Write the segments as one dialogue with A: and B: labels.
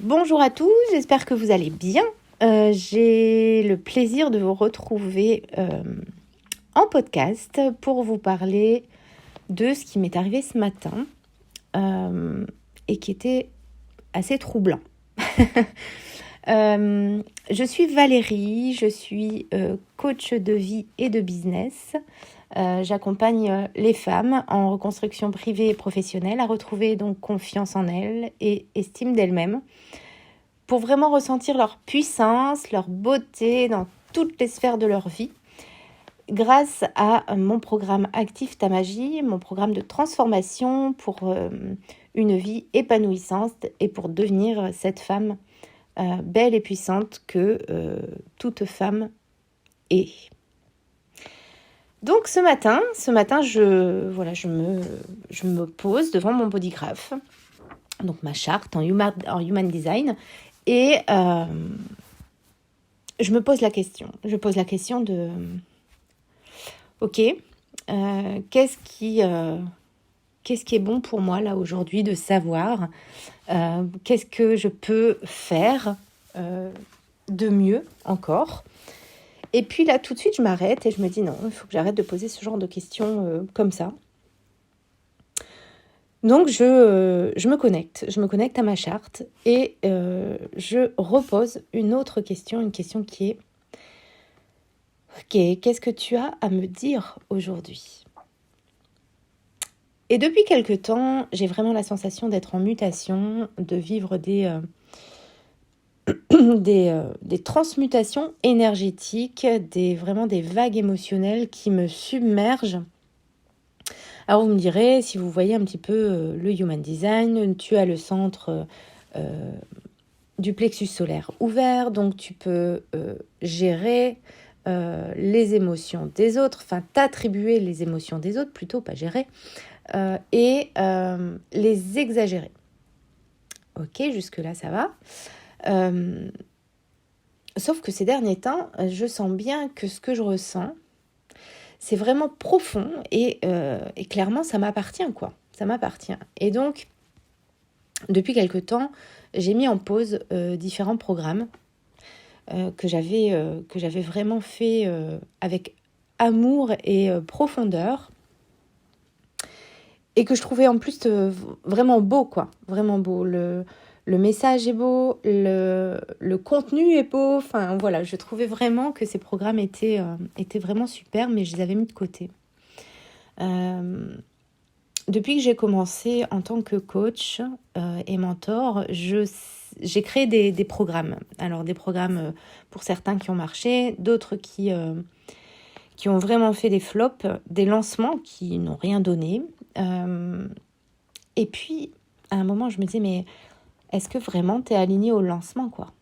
A: Bonjour à tous, j'espère que vous allez bien. J'ai le plaisir de vous retrouver en podcast pour vous parler de ce qui m'est arrivé ce matin et qui était assez troublant. Je suis Valérie, je suis coach de vie et de business. J'accompagne les femmes en reconstruction privée et professionnelle à retrouver donc confiance en elles et estime d'elles-mêmes pour vraiment ressentir leur puissance, leur beauté dans toutes les sphères de leur vie grâce à mon programme Active ta magie, mon programme de transformation pour une vie épanouissante et pour devenir cette femme belle et puissante que toute femme est. Donc ce matin, je me pose devant mon bodygraph, donc ma charte en human design, et je me pose la question. Je pose la question de, ok, qu'est-ce qui est bon pour moi là aujourd'hui de savoir, qu'est-ce que je peux faire de mieux encore. Et puis là, tout de suite, je m'arrête et je me dis non, il faut que j'arrête de poser ce genre de questions comme ça. Donc, je me connecte à ma charte et je repose une autre question, une question qui est ok, qu'est-ce que tu as à me dire aujourd'hui ? Et depuis quelque temps, j'ai vraiment la sensation d'être en mutation, de vivre des transmutations énergétiques, vraiment des vagues émotionnelles qui me submergent. Alors vous me direz, si vous voyez un petit peu le Human Design, tu as le centre du plexus solaire ouvert, donc tu peux gérer les émotions des autres, enfin t'attribuer les émotions des autres, plutôt pas gérer, et les exagérer. Ok, jusque-là ça va. Sauf que ces derniers temps, je sens bien que ce que je ressens, c'est vraiment profond et clairement, ça m'appartient, quoi. Ça m'appartient. Et donc, depuis quelque temps, j'ai mis en pause différents programmes que j'avais vraiment fait avec amour et profondeur et que je trouvais en plus vraiment beau, quoi. Vraiment beau. Le message est beau, le contenu est beau. Enfin, voilà, je trouvais vraiment que ces programmes étaient vraiment super, mais je les avais mis de côté. Depuis que j'ai commencé en tant que coach et mentor, j'ai créé des programmes. Alors, des programmes pour certains qui ont marché, d'autres qui ont vraiment fait des flops, des lancements qui n'ont rien donné. Et puis, à un moment, je me disais, mais est-ce que vraiment tu es aligné au lancement, quoi ?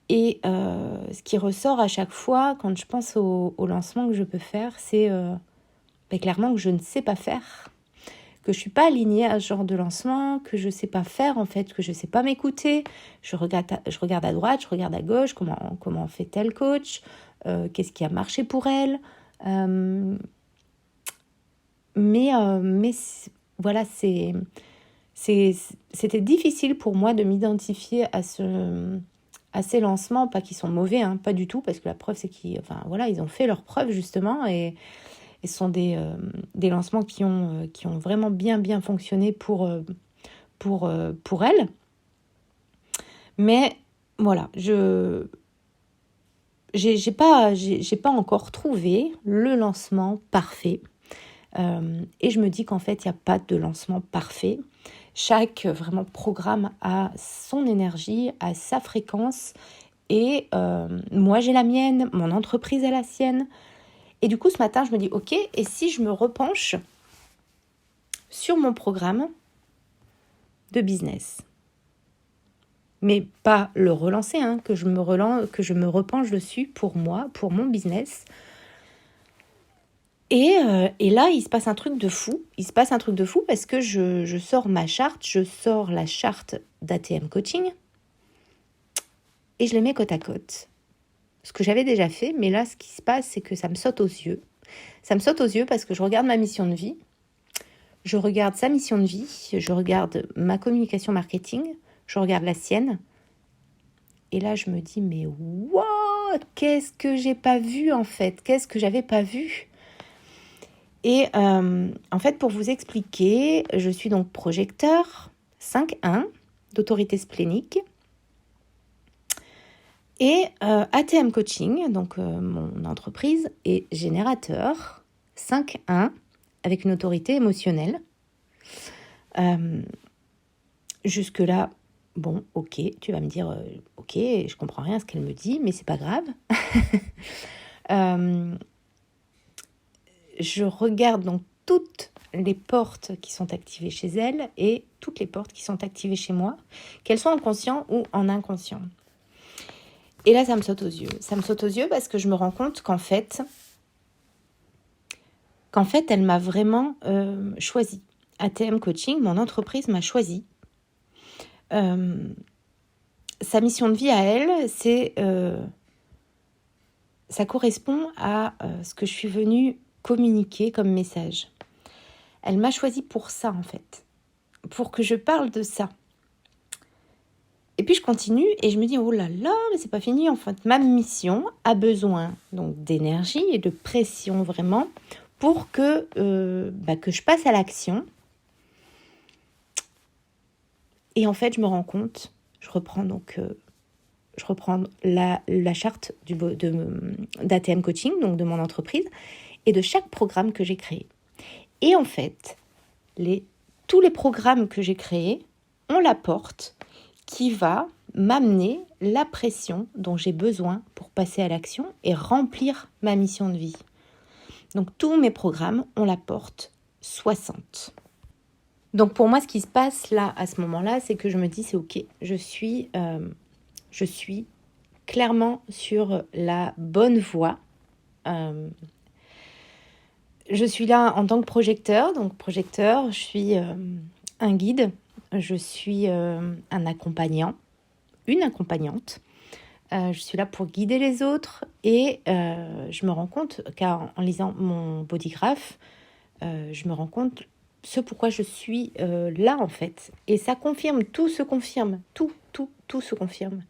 A: Et ce qui ressort à chaque fois, quand je pense au lancement que je peux faire, c'est clairement que je ne sais pas faire, que je ne suis pas alignée à ce genre de lancement, que je ne sais pas faire, en fait, que je ne sais pas m'écouter. Je regarde à droite, je regarde à gauche, comment fait tel coach, qu'est-ce qui a marché pour elle. Mais voilà, c'était difficile pour moi de m'identifier à ces lancements, pas qu'ils sont mauvais, hein, pas du tout, parce que la preuve c'est qu'ils ont fait leur preuve justement, et ce sont des lancements qui ont vraiment bien fonctionné pour elles. Mais voilà, j'ai pas encore trouvé le lancement parfait. Et je me dis qu'en fait, il n'y a pas de lancement parfait. Chaque vraiment programme a son énergie, a sa fréquence. Et moi, j'ai la mienne, mon entreprise a la sienne. Et du coup, ce matin, je me dis, ok, et si je me repenche sur mon programme de business ? Mais pas le relancer, hein, que je me repenche dessus pour moi, pour mon business. Et là, il se passe un truc de fou. Parce que je sors ma charte, je sors la charte d'ATM Coaching et je les mets côte à côte. Ce que j'avais déjà fait, mais là, ce qui se passe, c'est que ça me saute aux yeux. Ça me saute aux yeux parce que je regarde ma mission de vie, je regarde sa mission de vie, je regarde ma communication marketing, je regarde la sienne. Et là, je me dis, mais wow, qu'est-ce que j'ai pas vu en fait? Qu'est-ce que j'avais pas vu? Et en fait, pour vous expliquer, je suis donc projecteur 5.1 d'autorité splénique et ATM Coaching, donc mon entreprise, est générateur 5.1 avec une autorité émotionnelle. Jusque-là, bon, ok, tu vas me dire, ok, je comprends rien à ce qu'elle me dit, mais c'est pas grave. Je regarde donc toutes les portes qui sont activées chez elle et toutes les portes qui sont activées chez moi, qu'elles soient en conscient ou en inconscient. Et là, ça me saute aux yeux. Ça me saute aux yeux parce que je me rends compte qu'en fait, elle m'a vraiment choisi. ATM Coaching, mon entreprise m'a choisi. Sa mission de vie à elle, ça correspond à ce que je suis venue communiquer comme message. Elle m'a choisi pour ça, en fait, pour que je parle de ça. Et puis je continue et je me dis, oh là là, mais c'est pas fini. En fait, ma mission a besoin donc d'énergie et de pression vraiment pour que je passe à l'action. Et en fait, je me rends compte, je reprends la charte d'ATM Coaching, donc de mon entreprise, et de chaque programme que j'ai créé. Et en fait, tous les programmes que j'ai créés ont la porte qui va m'amener la pression dont j'ai besoin pour passer à l'action et remplir ma mission de vie. Donc tous mes programmes ont la porte 60. Donc pour moi, ce qui se passe là, à ce moment-là, c'est que je me dis, c'est ok, je suis clairement sur la bonne voie. Je suis là en tant que projecteur. Donc projecteur, je suis un guide, je suis un accompagnant, une accompagnante. Je suis là pour guider les autres et je me rends compte qu'en lisant mon bodygraph, je me rends compte ce pourquoi je suis là en fait. Et ça confirme, tout se confirme, tout se confirme.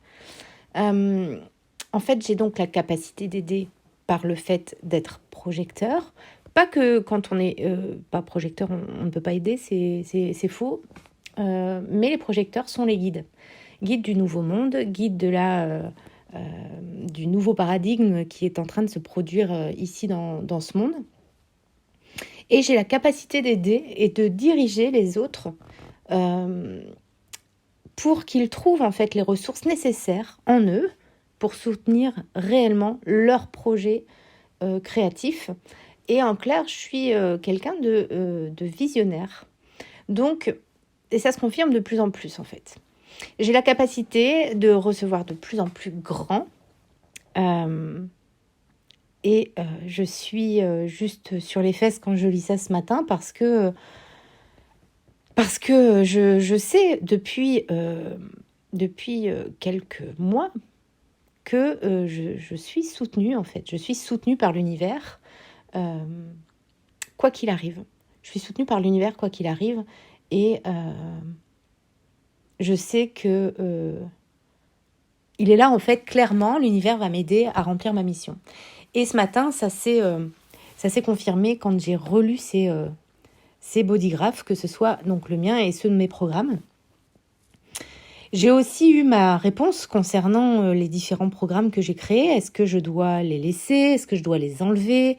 A: En fait, j'ai donc la capacité d'aider par le fait d'être projecteur. Pas que quand on n'est pas projecteur, on ne peut pas aider, c'est faux. Mais les projecteurs sont les guides. Guides du nouveau monde, guides du nouveau paradigme qui est en train de se produire ici dans ce monde. Et j'ai la capacité d'aider et de diriger les autres pour qu'ils trouvent en fait les ressources nécessaires en eux pour soutenir réellement leurs projets créatifs. Et en clair, je suis quelqu'un de visionnaire. Donc, et ça se confirme de plus en plus en fait. J'ai la capacité de recevoir de plus en plus grand. Je suis juste sur les fesses quand je lis ça ce matin parce que je sais depuis quelques mois que je suis soutenue en fait. Je suis soutenue par l'univers quoi qu'il arrive. Je suis soutenue par l'univers quoi qu'il arrive et je sais que il est là en fait clairement. L'univers va m'aider à remplir ma mission. Et ce matin, ça s'est confirmé quand j'ai relu ces bodygraphes, que ce soit donc le mien et ceux de mes programmes. J'ai aussi eu ma réponse concernant les différents programmes que j'ai créés. Est-ce que je dois les laisser? Est-ce que je dois les enlever?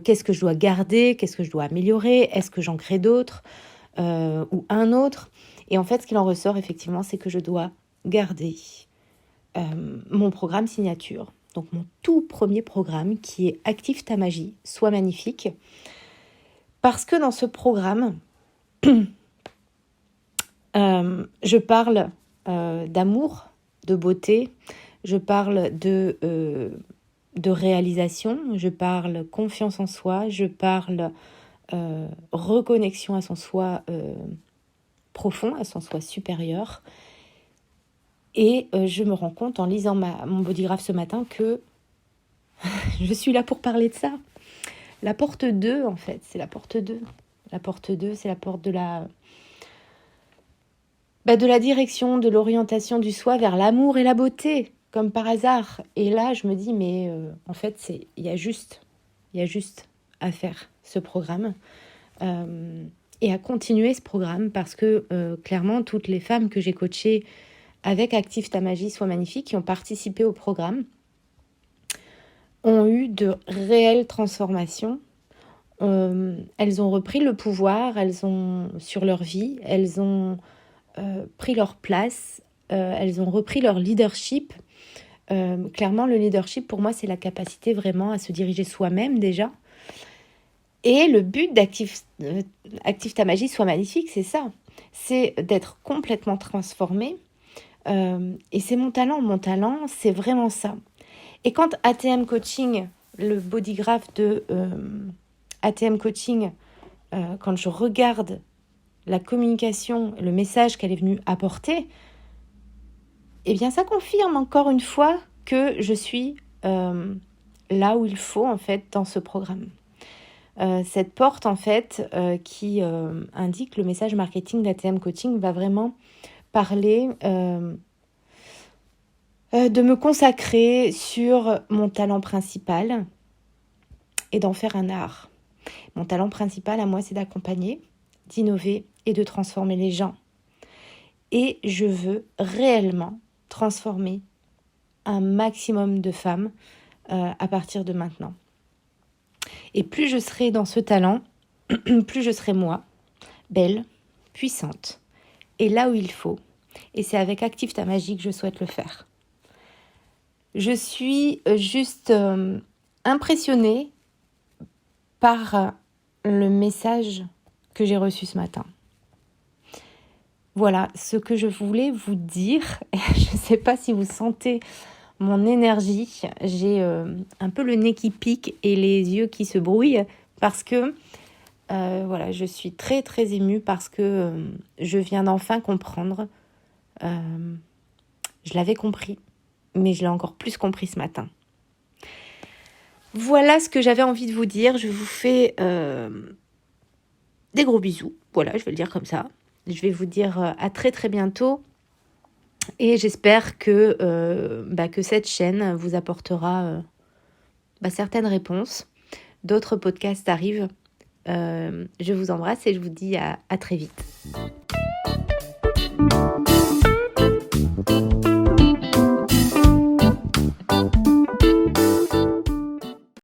A: Qu'est-ce que je dois garder? Qu'est-ce que je dois améliorer? Est-ce que j'en crée d'autres ou un autre? Et en fait, ce qu'il en ressort, effectivement, c'est que je dois garder mon programme signature. Donc mon tout premier programme qui est Active ta magie, Sois magnifique. Parce que dans ce programme, je parle d'amour, de beauté, je parle de réalisation, je parle confiance en soi, je parle reconnexion à son soi profond, à son soi supérieur. Et je me rends compte en lisant mon bodygraph ce matin que je suis là pour parler de ça. la porte 2, en fait. C'est la porte 2. La porte 2, c'est la porte de la direction, de l'orientation du soi vers l'amour et la beauté, comme par hasard. Et là, je me dis, mais en fait, il y a juste à faire ce programme et à continuer ce programme parce que clairement, toutes les femmes que j'ai coachées avec Active ta magie, Sois magnifique, qui ont participé au programme, ont eu de réelles transformations. Elles ont repris le pouvoir, sur leur vie, elles ont pris leur place, elles ont repris leur leadership. Clairement, le leadership, pour moi, c'est la capacité vraiment à se diriger soi-même déjà. Et le but d'Active ta magie, Sois magnifique, c'est ça. C'est d'être complètement transformée. Et c'est mon talent. Mon talent, c'est vraiment ça. Et quand ATM Coaching, le bodygraph de ATM Coaching, quand je regarde la communication, le message qu'elle est venue apporter, eh bien ça confirme encore une fois que je suis là où il faut en fait dans ce programme. Cette porte en fait qui indique le message marketing d'ATM Coaching va vraiment parler de me consacrer sur mon talent principal et d'en faire un art. Mon talent principal à moi, c'est d'accompagner, d'innover et de transformer les gens. Et je veux réellement transformer un maximum de femmes à partir de maintenant. Et plus je serai dans ce talent, plus je serai moi, belle, puissante, et là où il faut. Et c'est avec Active ta magie que je souhaite le faire. Je suis juste impressionnée par le message que j'ai reçu ce matin. Voilà ce que je voulais vous dire. Je ne sais pas si vous sentez mon énergie. J'ai un peu le nez qui pique et les yeux qui se brouillent parce que je suis très très émue parce que je viens d'enfin comprendre. Je l'avais compris, mais je l'ai encore plus compris ce matin. Voilà ce que j'avais envie de vous dire. Je vous fais des gros bisous. Voilà, je vais le dire comme ça. Je vais vous dire à très très bientôt. Et j'espère que cette chaîne vous apportera certaines réponses. D'autres podcasts arrivent. Je vous embrasse et je vous dis à très vite.